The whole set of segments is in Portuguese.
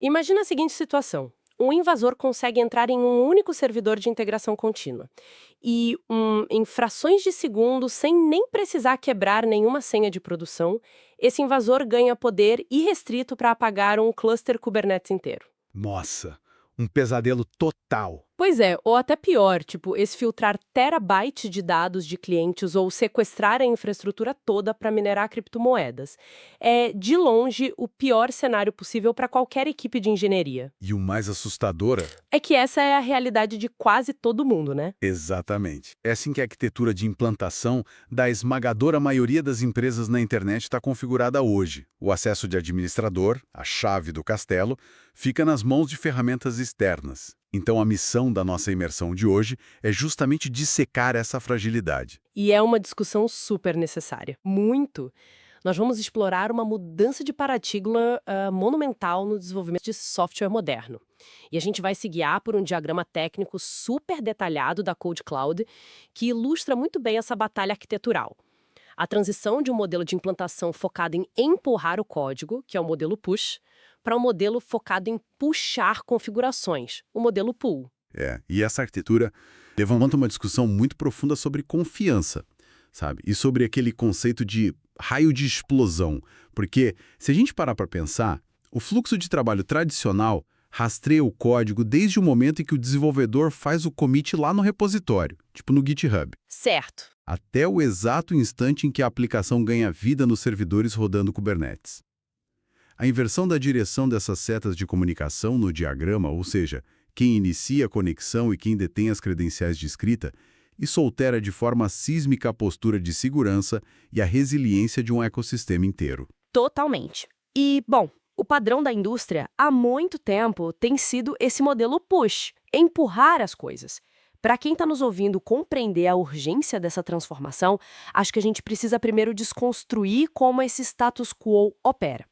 Imagina a seguinte situação. Um invasor consegue entrar em um único servidor de integração contínua. E, em frações de segundo, sem nem precisar quebrar nenhuma senha de produção, esse invasor ganha poder irrestrito para apagar um cluster Kubernetes inteiro. Nossa, um pesadelo total. Pois é, ou até pior, tipo, exfiltrar terabytes de dados de clientes ou sequestrar a infraestrutura toda para minerar criptomoedas. É, de longe, o pior cenário possível para qualquer equipe de engenharia. E o mais assustador É que essa é a realidade de quase todo mundo, né? exatamente. É assim que a arquitetura de implantação da esmagadora maioria das empresas na internet está configurada hoje. O acesso de administrador, a chave do castelo, fica nas mãos de ferramentas externas. Então a missão da nossa imersão de hoje é justamente dissecar essa fragilidade. E é uma discussão super necessária. Muito. Nós vamos explorar uma mudança de paradigma monumental no desenvolvimento de software moderno. E a gente vai se guiar por um diagrama técnico super detalhado da Code Cloud que ilustra muito bem essa batalha arquitetural. A transição de um modelo de implantação focado em empurrar o código, que é o modelo push, para um modelo focado em puxar configurações, o modelo pull. E essa arquitetura levanta uma discussão muito profunda sobre confiança, sabe? E sobre aquele conceito de raio de explosão. Porque, se a gente parar para pensar, o fluxo de trabalho tradicional rastreia o código desde o momento em que o desenvolvedor faz o commit lá no repositório, tipo no GitHub, Certo. até o exato instante em que a aplicação ganha vida nos servidores rodando Kubernetes. A inversão da direção dessas setas de comunicação no diagrama, ou seja, quem inicia a conexão e quem detém as credenciais de escrita, isso altera de forma sísmica a postura de segurança e a resiliência de um ecossistema inteiro. Totalmente. E, bom, o padrão da indústria há muito tempo tem sido esse modelo push, empurrar as coisas. Para quem está nos ouvindo compreender a urgência dessa transformação, acho que a gente precisa primeiro desconstruir como esse status quo opera.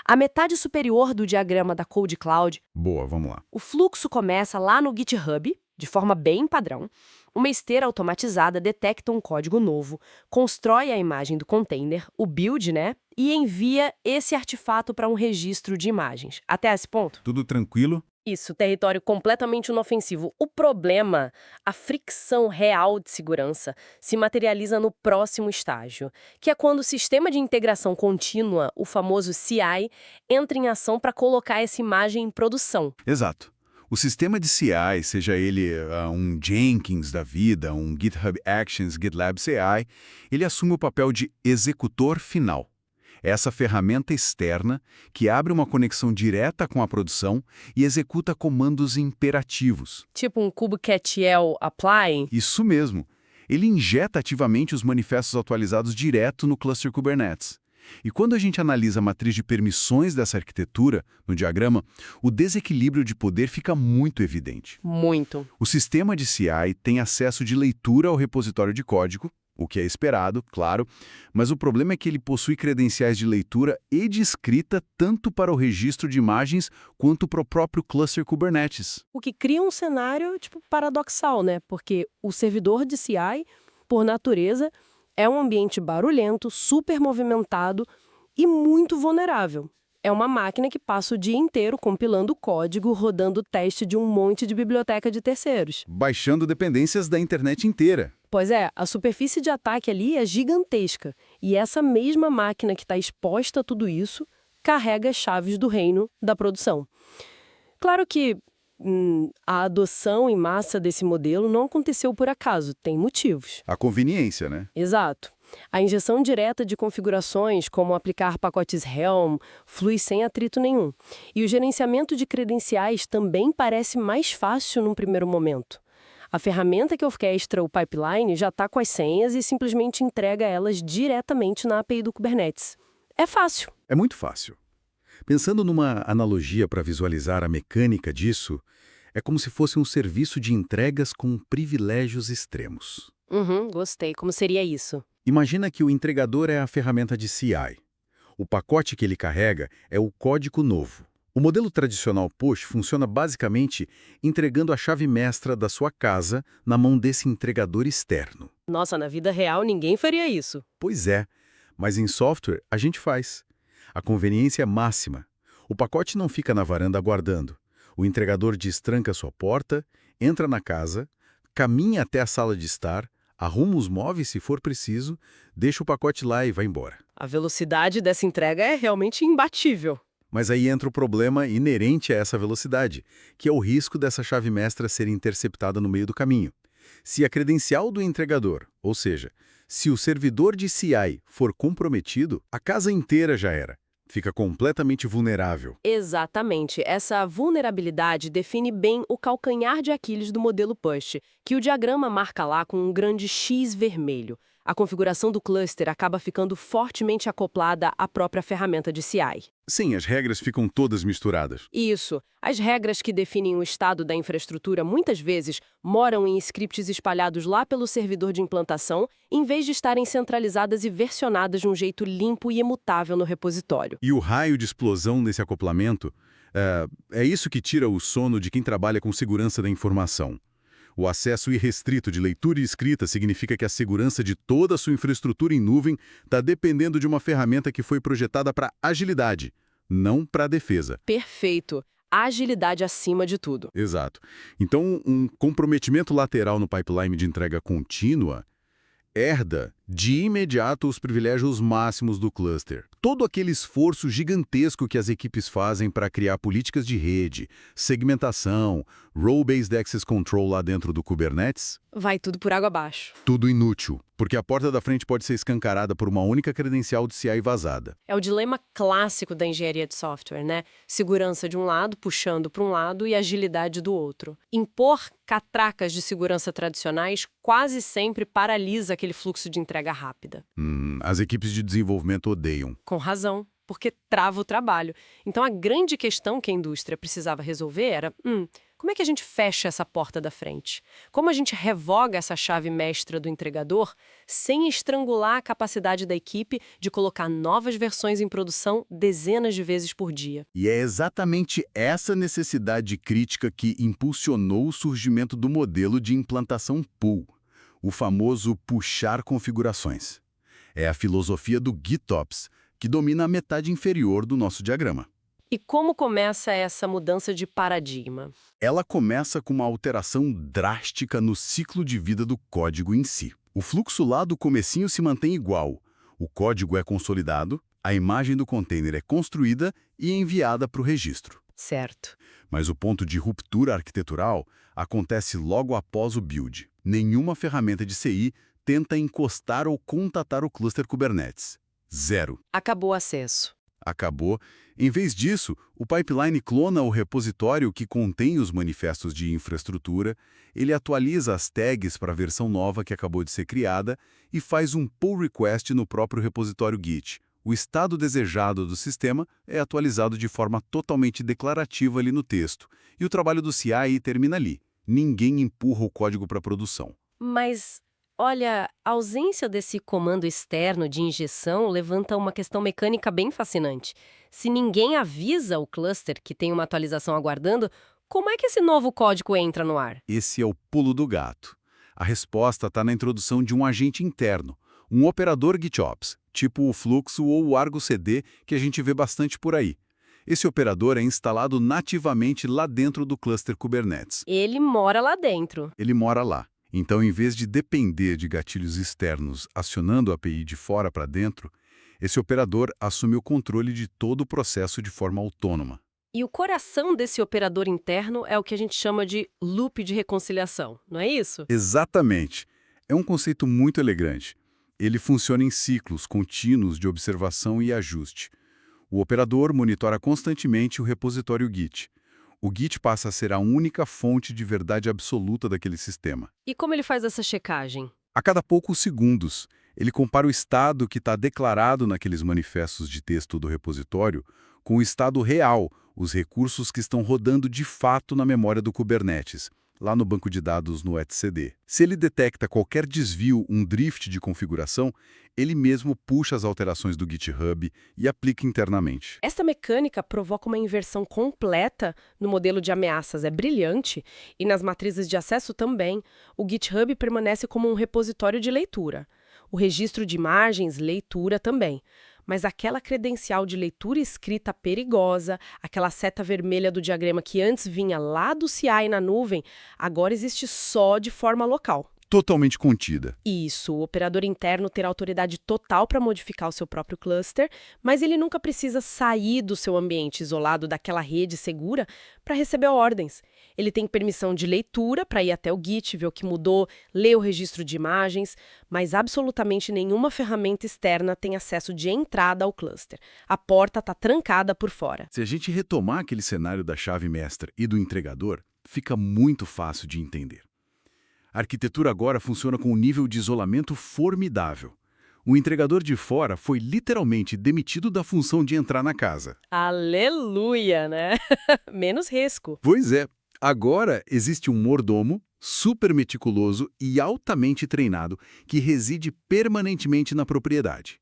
A metade superior do diagrama da Code Cloud, Boa, vamos lá. o fluxo começa lá no GitHub, de forma bem padrão. Uma esteira automatizada detecta um código novo, constrói a imagem do container, o build, né? E envia esse artefato para um registro de imagens. Até esse ponto? Tudo tranquilo? Isso, território completamente inofensivo. O problema, a fricção real de segurança, se materializa no próximo estágio, que é quando o sistema de integração contínua, o famoso CI, entra em ação para colocar essa imagem em produção. Exato. O sistema de CI, seja ele um Jenkins da vida, um GitHub Actions, GitLab CI, ele assume o papel de executor final. É essa ferramenta externa que abre uma conexão direta com a produção e executa comandos imperativos. Tipo um kubectl apply. Isso mesmo. Ele injeta ativamente os manifestos atualizados direto no cluster Kubernetes. E quando a gente analisa a matriz de permissões dessa arquitetura, no diagrama, o desequilíbrio de poder fica muito evidente. Muito. O sistema de CI tem acesso de leitura ao repositório de código, o que é esperado, claro, mas o problema é que ele possui credenciais de leitura e de escrita tanto para o registro de imagens quanto para o próprio cluster Kubernetes. O que cria um cenário, tipo, paradoxal, né? Porque o servidor de CI, por natureza, é um ambiente barulhento, super movimentado e muito vulnerável. É uma máquina que passa o dia inteiro compilando código, rodando o teste de um monte de biblioteca de terceiros. Baixando dependências da internet inteira. Pois é, a superfície de ataque ali é gigantesca. E essa mesma máquina que está exposta a tudo isso carrega as chaves do reino da produção. Claro que a adoção em massa desse modelo não aconteceu por acaso, tem motivos. A conveniência, né? Exato. A injeção direta de configurações, como aplicar pacotes Helm, flui sem atrito nenhum. E o gerenciamento de credenciais também parece mais fácil num primeiro momento. A ferramenta que orquestra o pipeline já está com as senhas e simplesmente entrega elas diretamente na API do Kubernetes. É fácil. É muito fácil. Pensando numa analogia para visualizar a mecânica disso, é como se fosse um serviço de entregas com privilégios extremos. Gostei. Como seria isso? Imagina que o entregador é a ferramenta de CI. O pacote que ele carrega é o código novo. O modelo tradicional push funciona basicamente entregando a chave mestra da sua casa na mão desse entregador externo. Nossa, na vida real ninguém faria isso. Pois é, mas em software a gente faz. A conveniência é máxima. O pacote não fica na varanda aguardando. O entregador destranca sua porta, entra na casa, caminha até a sala de estar, arruma os móveis se for preciso, deixa o pacote lá e vai embora. A velocidade dessa entrega é realmente imbatível. Mas aí entra o problema inerente a essa velocidade, que é o risco dessa chave mestra ser interceptada no meio do caminho. Se a credencial do entregador, ou seja, se o servidor de CI for comprometido, a casa inteira já era. Fica completamente vulnerável. Exatamente. Essa vulnerabilidade define bem o calcanhar de Aquiles do modelo Push, que o diagrama marca lá com um grande X vermelho. A configuração do cluster acaba ficando fortemente acoplada à própria ferramenta de CI. Sim, as regras ficam todas misturadas. Isso. As regras que definem o estado da infraestrutura muitas vezes moram em scripts espalhados lá pelo servidor de implantação, em vez de estarem centralizadas e versionadas de um jeito limpo e imutável no repositório. E o raio de explosão desse acoplamento é isso que tira o sono de quem trabalha com segurança da informação. O acesso irrestrito de leitura e escrita significa que a segurança de toda a sua infraestrutura em nuvem está dependendo de uma ferramenta que foi projetada para agilidade, não para defesa. Perfeito. Agilidade acima de tudo. Exato. Então, um comprometimento lateral no pipeline de entrega contínua herda de imediato os privilégios máximos do cluster. Todo aquele esforço gigantesco que as equipes fazem para criar políticas de rede, segmentação, Role-Based Access Control lá dentro do Kubernetes, Vai tudo por água abaixo. tudo inútil, porque a porta da frente pode ser escancarada por uma única credencial de CI vazada. É o dilema clássico da engenharia de software, né? Segurança de um lado, puxando para um lado, e agilidade do outro. Impor catracas de segurança tradicionais quase sempre paralisa aquele fluxo de entrega rápida. As equipes de desenvolvimento odeiam. Com razão, porque trava o trabalho. Então a grande questão que a indústria precisava resolver era, como é que a gente fecha essa porta da frente? Como a gente revoga essa chave mestra do entregador sem estrangular a capacidade da equipe de colocar novas versões em produção dezenas de vezes por dia? E é exatamente essa necessidade crítica que impulsionou o surgimento do modelo de implantação pool, o famoso puxar configurações. É a filosofia do GitOps, que domina a metade inferior do nosso diagrama. E como começa essa mudança de paradigma? Ela começa com uma alteração drástica no ciclo de vida do código em si. O fluxo lá do comecinho se mantém igual. O código é consolidado, a imagem do container é construída e enviada para o registro. Certo. Mas o ponto de ruptura arquitetural acontece logo após o build. Nenhuma ferramenta de CI tenta encostar ou contatar o cluster Kubernetes. Zero. Acabou o acesso. Acabou. Em vez disso, o pipeline clona o repositório que contém os manifestos de infraestrutura, ele atualiza as tags para a versão nova que acabou de ser criada e faz um pull request no próprio repositório Git. O estado desejado do sistema é atualizado de forma totalmente declarativa ali no texto, e o trabalho do CI termina ali. Ninguém empurra o código para produção. Mas, olha, a ausência desse comando externo de injeção levanta uma questão mecânica bem fascinante. Se ninguém avisa o cluster que tem uma atualização aguardando, como é que esse novo código entra no ar? Esse é o pulo do gato. A resposta está na introdução de um agente interno, um operador GitOps, tipo o Fluxo ou o Argo CD, que a gente vê bastante por aí. Esse operador é instalado nativamente lá dentro do cluster Kubernetes. Ele mora lá dentro. Ele mora lá. Então, em vez de depender de gatilhos externos acionando a API de fora para dentro, esse operador assume o controle de todo o processo de forma autônoma. E o coração desse operador interno é o que a gente chama de loop de reconciliação, não é isso? Exatamente. É um conceito muito elegante. Ele funciona em ciclos contínuos de observação e ajuste. O operador monitora constantemente o repositório Git. O Git passa a ser a única fonte de verdade absoluta daquele sistema. E como ele faz essa checagem? A cada poucos segundos, ele compara o estado que está declarado naqueles manifestos de texto do repositório com o estado real, os recursos que estão rodando de fato na memória do Kubernetes, lá no banco de dados no etcd. Se ele detecta qualquer desvio, um drift de configuração, ele mesmo puxa as alterações do GitHub e aplica internamente. Essa mecânica provoca uma inversão completa no modelo de ameaças. É brilhante. E nas matrizes de acesso também. O GitHub permanece como um repositório de leitura. O registro de imagens, leitura também. mas aquela credencial de leitura escrita perigosa, aquela seta vermelha do diagrama que antes vinha lá do CI na nuvem, agora existe só de forma local. Totalmente contida. Isso, o operador interno terá autoridade total para modificar o seu próprio cluster, mas ele nunca precisa sair do seu ambiente isolado daquela rede segura para receber ordens. Ele tem permissão de leitura para ir até o Git, ver o que mudou, ler o registro de imagens, mas absolutamente nenhuma ferramenta externa tem acesso de entrada ao cluster. A porta está trancada por fora. Se a gente retomar aquele cenário da chave mestra e do entregador, fica muito fácil de entender. A arquitetura agora funciona com um nível de isolamento formidável. O entregador de fora foi literalmente demitido da função de entrar na casa. Aleluia, né? Menos risco. Pois é, agora existe um mordomo super meticuloso e altamente treinado que reside permanentemente na propriedade.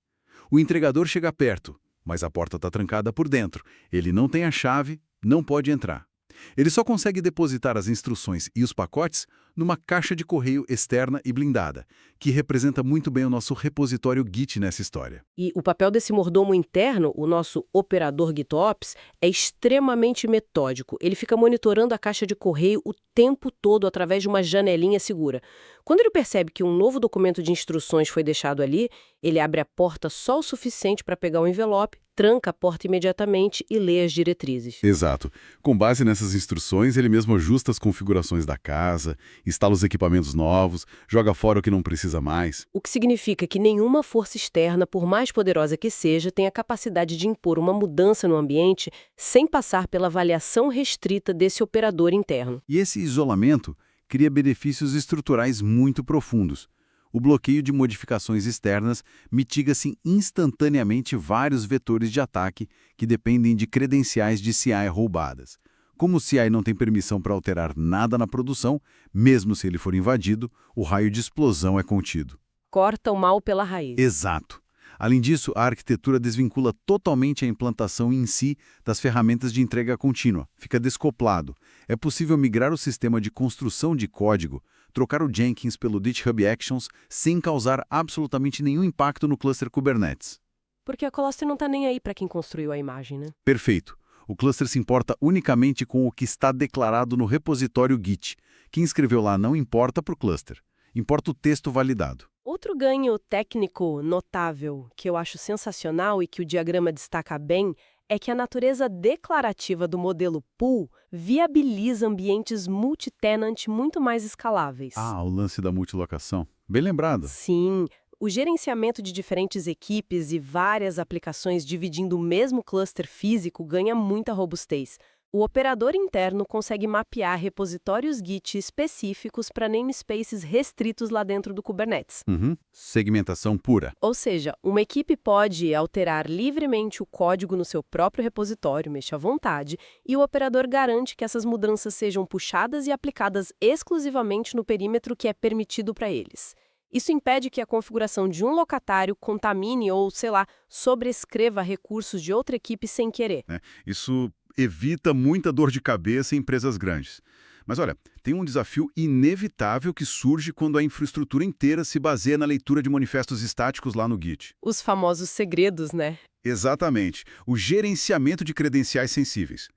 O entregador chega perto, mas a porta está trancada por dentro. Ele não tem a chave, não pode entrar. Ele só consegue depositar as instruções e os pacotes numa caixa de correio externa e blindada, que representa muito bem o nosso repositório Git nessa história. E o papel desse mordomo interno, o nosso operador GitOps, é extremamente metódico. Ele fica monitorando a caixa de correio o tempo todo através de uma janelinha segura. Quando ele percebe que um novo documento de instruções foi deixado ali, ele abre a porta só o suficiente para pegar o envelope, tranca a porta imediatamente e lê as diretrizes. Exato. Com base nessas instruções, ele mesmo ajusta as configurações da casa, instala os equipamentos novos, joga fora o que não precisa mais. O que significa que nenhuma força externa, por mais poderosa que seja, tem a capacidade de impor uma mudança no ambiente sem passar pela avaliação restrita desse operador interno. E esse isolamento cria benefícios estruturais muito profundos. O bloqueio de modificações externas mitiga-se instantaneamente vários vetores de ataque que dependem de credenciais de CI roubadas. Como o CI não tem permissão para alterar nada na produção, mesmo se ele for invadido, o raio de explosão é contido. Corta o mal pela raiz. Exato. Além disso, a arquitetura desvincula totalmente a implantação em si das ferramentas de entrega contínua. Fica descoplado. É possível migrar o sistema de construção de código, trocar o Jenkins pelo GitHub Actions sem causar absolutamente nenhum impacto no cluster Kubernetes. Porque a cluster não está nem aí para quem construiu a imagem, né? Perfeito. O cluster se importa unicamente com o que está declarado no repositório Git. Quem escreveu lá não importa para o cluster. Importa o texto validado. Outro ganho técnico notável que eu acho sensacional e que o diagrama destaca bem é que a natureza declarativa do modelo pool viabiliza ambientes multi-tenant muito mais escaláveis. Ah, o lance da multilocação. Bem lembrado. Sim, o gerenciamento de diferentes equipes e várias aplicações dividindo o mesmo cluster físico ganha muita robustez. O operador interno consegue mapear repositórios Git específicos para namespaces restritos lá dentro do Kubernetes. Segmentação pura. Ou seja, uma equipe pode alterar livremente o código no seu próprio repositório, mexe à vontade, e o operador garante que essas mudanças sejam puxadas e aplicadas exclusivamente no perímetro que é permitido para eles. Isso impede que a configuração de um locatário contamine ou, sei lá, sobrescreva recursos de outra equipe sem querer. Isso evita muita dor de cabeça em empresas grandes. Mas olha, tem um desafio inevitável que surge quando a infraestrutura inteira se baseia na leitura de manifestos estáticos lá no Git. Os famosos segredos, né? Exatamente, o gerenciamento de credenciais sensíveis.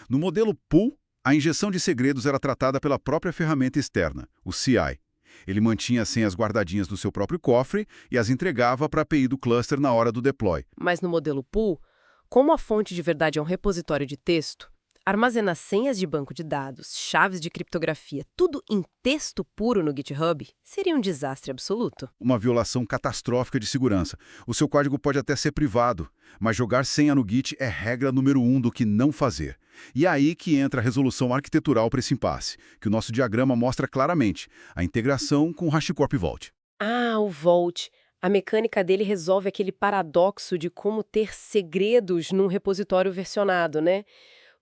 No modelo pool, a injeção de segredos era tratada pela própria ferramenta externa, o CI. Ele mantinha as senhas guardadinhas no seu próprio cofre e as entregava para a API do cluster na hora do deploy. Mas no modelo pool, como a fonte de verdade é um repositório de texto, armazenar senhas de banco de dados, chaves de criptografia, tudo em texto puro no GitHub, seria um desastre absoluto. Uma violação catastrófica de segurança. O seu código pode até ser privado, mas jogar senha no Git é regra número 1 do que não fazer. E é aí que entra a resolução arquitetural para esse impasse, que o nosso diagrama mostra claramente, a integração com o HashiCorp Vault. Ah, o Vault. A mecânica dele resolve aquele paradoxo de como ter segredos num repositório versionado, né?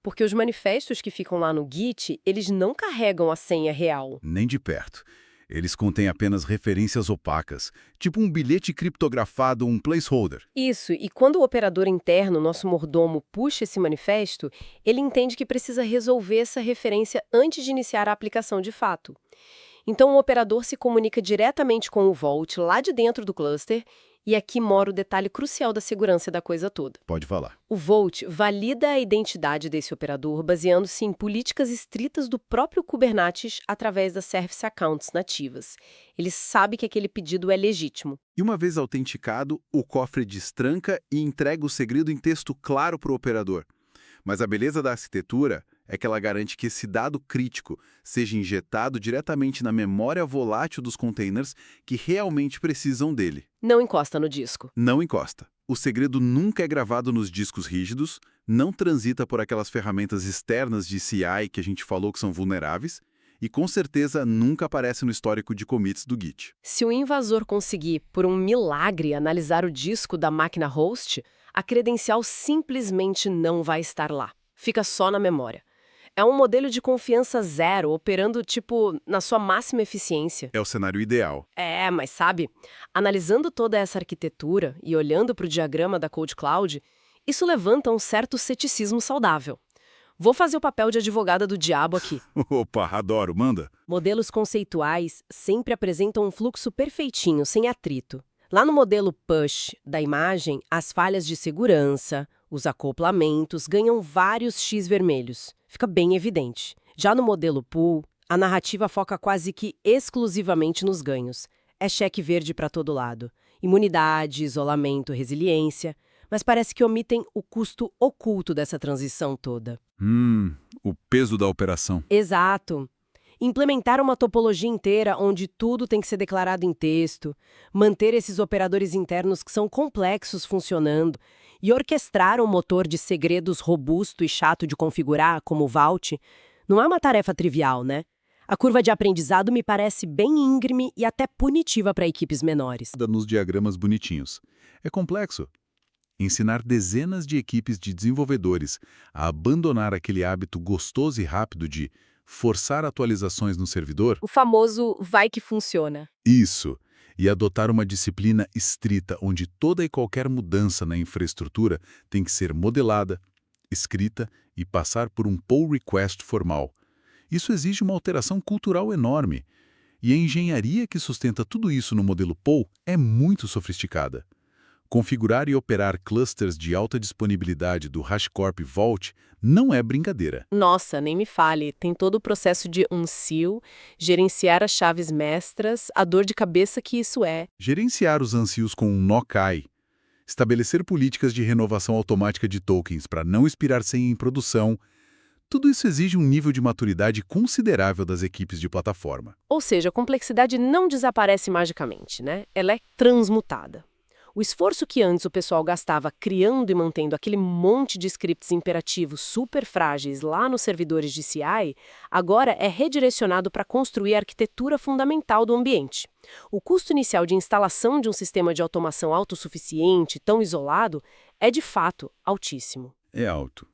Porque os manifestos que ficam lá no Git, eles não carregam a senha real. Nem de perto. Eles contêm apenas referências opacas, tipo um bilhete criptografado, um placeholder. Isso, e quando o operador interno, nosso mordomo, puxa esse manifesto, ele entende que precisa resolver essa referência antes de iniciar a aplicação de fato. Então o operador se comunica diretamente com o Vault lá de dentro do cluster E aqui mora o detalhe crucial da segurança da coisa toda. Pode falar. O Vault valida a identidade desse operador baseando-se em políticas estritas do próprio Kubernetes através das Service Accounts nativas. Ele sabe que aquele pedido é legítimo. E uma vez autenticado, o cofre destranca e entrega o segredo em texto claro para o operador. Mas a beleza da arquitetura é que ela garante que esse dado crítico seja injetado diretamente na memória volátil dos containers que realmente precisam dele. Não encosta no disco. Não encosta. O segredo nunca é gravado nos discos rígidos, não transita por aquelas ferramentas externas de CI que a gente falou que são vulneráveis, e com certeza nunca aparece no histórico de commits do Git. Se o invasor conseguir, por um milagre, analisar o disco da máquina host, a credencial simplesmente não vai estar lá. Fica só na memória. É um modelo de confiança zero, operando, na sua máxima eficiência. É o cenário ideal. Mas sabe, analisando toda essa arquitetura e olhando para o diagrama da Code Cloud, isso levanta um certo ceticismo saudável. Vou fazer o papel de advogada do diabo aqui. Opa, adoro, manda. Modelos conceituais sempre apresentam um fluxo perfeitinho, sem atrito. Lá no modelo push da imagem, as falhas de segurança, os acoplamentos ganham vários X vermelhos. Fica bem evidente. Já no modelo pull, a narrativa foca quase que exclusivamente nos ganhos. É cheque verde para todo lado. Imunidade, isolamento, resiliência. Mas parece que omitem o custo oculto dessa transição toda. O peso da operação. Exato. Implementar uma topologia inteira onde tudo tem que ser declarado em texto, manter esses operadores internos que são complexos funcionando e orquestrar um motor de segredos robusto e chato de configurar, como o Vault, não é uma tarefa trivial, né? A curva de aprendizado me parece bem íngreme e até punitiva para equipes menores. Nos diagramas bonitinhos. É complexo. Ensinar dezenas de equipes de desenvolvedores a abandonar aquele hábito gostoso e rápido de forçar atualizações no servidor. O famoso vai que funciona. Isso. E adotar uma disciplina estrita onde toda e qualquer mudança na infraestrutura tem que ser modelada, escrita e passar por um pull request formal. Isso exige uma alteração cultural enorme. E a engenharia que sustenta tudo isso no modelo pull é muito sofisticada. Configurar e operar clusters de alta disponibilidade do HashiCorp Vault não é brincadeira. Nossa, nem me fale. Tem todo o processo de unseal, gerenciar as chaves mestras, a dor de cabeça que isso é. Gerenciar os ansios com um Nokai, estabelecer políticas de renovação automática de tokens para não expirar senha em produção, tudo isso exige um nível de maturidade considerável das equipes de plataforma. Ou seja, a complexidade não desaparece magicamente, né? Ela é transmutada. O esforço que antes o pessoal gastava criando e mantendo aquele monte de scripts imperativos super frágeis lá nos servidores de CI, agora é redirecionado para construir a arquitetura fundamental do ambiente. O custo inicial de instalação de um sistema de automação autossuficiente, tão isolado, é de fato altíssimo. É alto.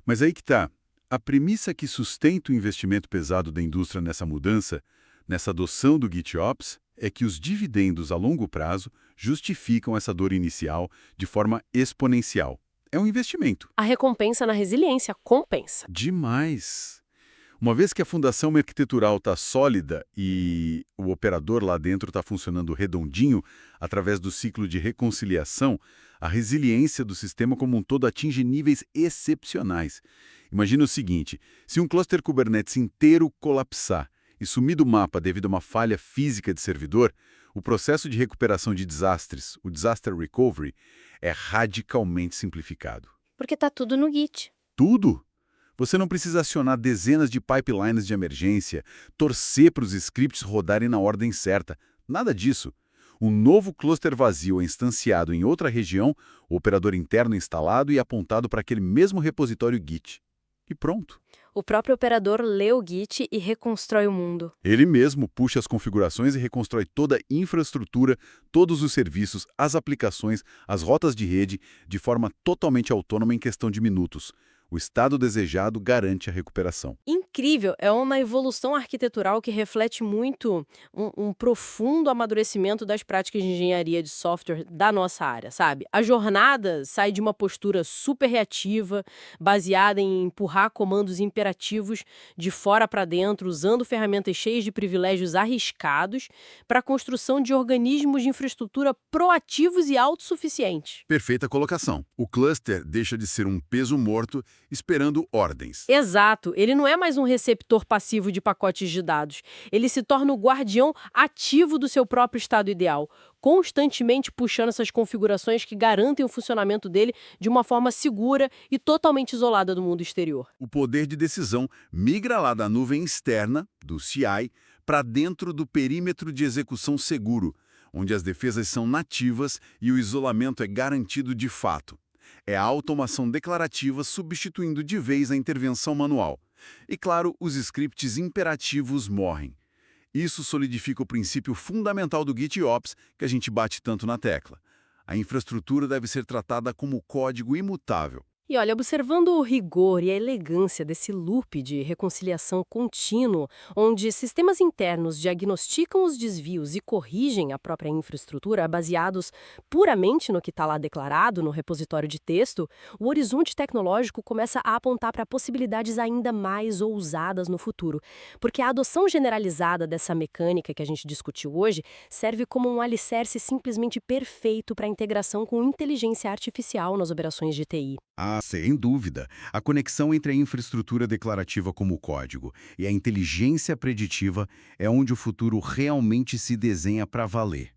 Mas aí que tá. A premissa que sustenta o investimento pesado da indústria nessa mudança, nessa adoção do GitOps, é que os dividendos a longo prazo justificam essa dor inicial de forma exponencial. É um investimento. A recompensa na resiliência compensa. Demais! Uma vez que a fundação arquitetural está sólida e o operador lá dentro está funcionando redondinho, através do ciclo de reconciliação, a resiliência do sistema como um todo atinge níveis excepcionais. Imagina o seguinte, se um cluster Kubernetes inteiro colapsar, e sumir do mapa devido a uma falha física de servidor, o processo de recuperação de desastres, o Disaster Recovery, é radicalmente simplificado. Porque está tudo no Git. Tudo? Você não precisa acionar dezenas de pipelines de emergência, torcer para os scripts rodarem na ordem certa. Nada disso. Um novo cluster vazio é instanciado em outra região, o operador interno instalado e apontado para aquele mesmo repositório Git. E pronto. O próprio operador lê o Git e reconstrói o mundo. Ele mesmo puxa as configurações e reconstrói toda a infraestrutura, todos os serviços, as aplicações, as rotas de rede, de forma totalmente autônoma em questão de minutos. O estado desejado garante a recuperação. incrível, é uma evolução arquitetural que reflete muito um profundo amadurecimento das práticas de engenharia de software da nossa área, sabe? A jornada sai de uma postura super reativa, baseada em empurrar comandos imperativos de fora para dentro, usando ferramentas cheias de privilégios arriscados, para a construção de organismos de infraestrutura proativos e autossuficientes. Perfeita colocação. O cluster deixa de ser um peso morto esperando ordens. Exato, ele não é mais um receptor passivo de pacotes de dados. Ele se torna o guardião ativo do seu próprio estado ideal, constantemente puxando essas configurações que garantem o funcionamento dele de uma forma segura e totalmente isolada do mundo exterior. O poder de decisão migra lá da nuvem externa, do CI, para dentro do perímetro de execução seguro, onde as defesas são nativas e o isolamento é garantido de fato. É a automação declarativa substituindo de vez a intervenção manual. E claro, os scripts imperativos morrem. Isso solidifica o princípio fundamental do GitOps que a gente bate tanto na tecla. A infraestrutura deve ser tratada como código imutável. E olha, observando o rigor e a elegância desse loop de reconciliação contínuo, onde sistemas internos diagnosticam os desvios e corrigem a própria infraestrutura baseados puramente no que está lá declarado no repositório de texto, o horizonte tecnológico começa a apontar para possibilidades ainda mais ousadas no futuro. Porque a adoção generalizada dessa mecânica que a gente discutiu hoje serve como um alicerce simplesmente perfeito para a integração com inteligência artificial nas operações de TI. Ah, sem dúvida. A conexão entre a infraestrutura declarativa como código e a inteligência preditiva é onde o futuro realmente se desenha para valer.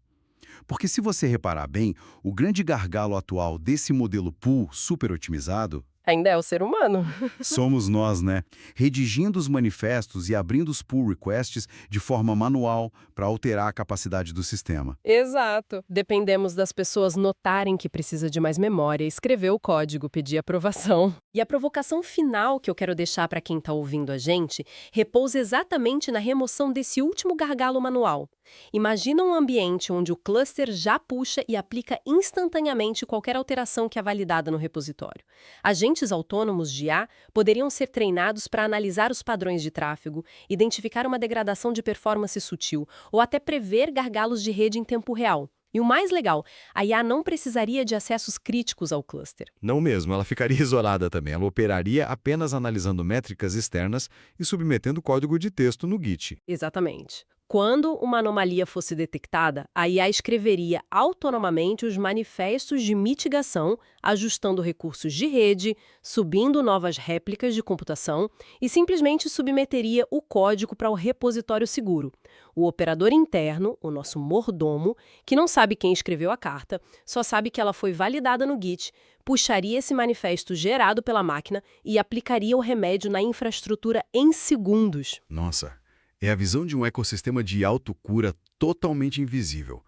Porque se você reparar bem, o grande gargalo atual desse modelo pool super otimizado Ainda é o ser humano. somos nós, né? Redigindo os manifestos e abrindo os pull requests de forma manual para alterar a capacidade do sistema. Exato. Dependemos das pessoas notarem que precisa de mais memória, escrever o código, pedir aprovação. E a provocação final que eu quero deixar para quem está ouvindo a gente repousa exatamente na remoção desse último gargalo manual. Imagina um ambiente onde o cluster já puxa e aplica instantaneamente qualquer alteração que é validada no repositório. Agentes autônomos de IA poderiam ser treinados para analisar os padrões de tráfego, identificar uma degradação de performance sutil ou até prever gargalos de rede em tempo real. E o mais legal, a IA não precisaria de acessos críticos ao cluster. Não mesmo, ela ficaria isolada também. Ela operaria apenas analisando métricas externas e submetendo código de texto no Git. Exatamente. Quando uma anomalia fosse detectada, a IA escreveria autonomamente os manifestos de mitigação, ajustando recursos de rede, subindo novas réplicas de computação e simplesmente submeteria o código para o repositório seguro. O operador interno, o nosso mordomo, que não sabe quem escreveu a carta, só sabe que ela foi validada no Git, puxaria esse manifesto gerado pela máquina e aplicaria o remédio na infraestrutura em segundos. Nossa, é a visão de um ecossistema de autocura totalmente invisível.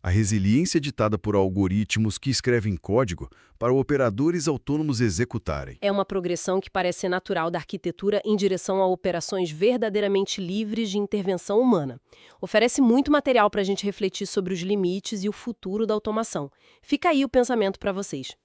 A resiliência ditada por algoritmos que escrevem código para operadores autônomos executarem. É uma progressão que parece natural da arquitetura em direção a operações verdadeiramente livres de intervenção humana. Oferece muito material para a gente refletir sobre os limites e o futuro da automação. Fica aí o pensamento para vocês.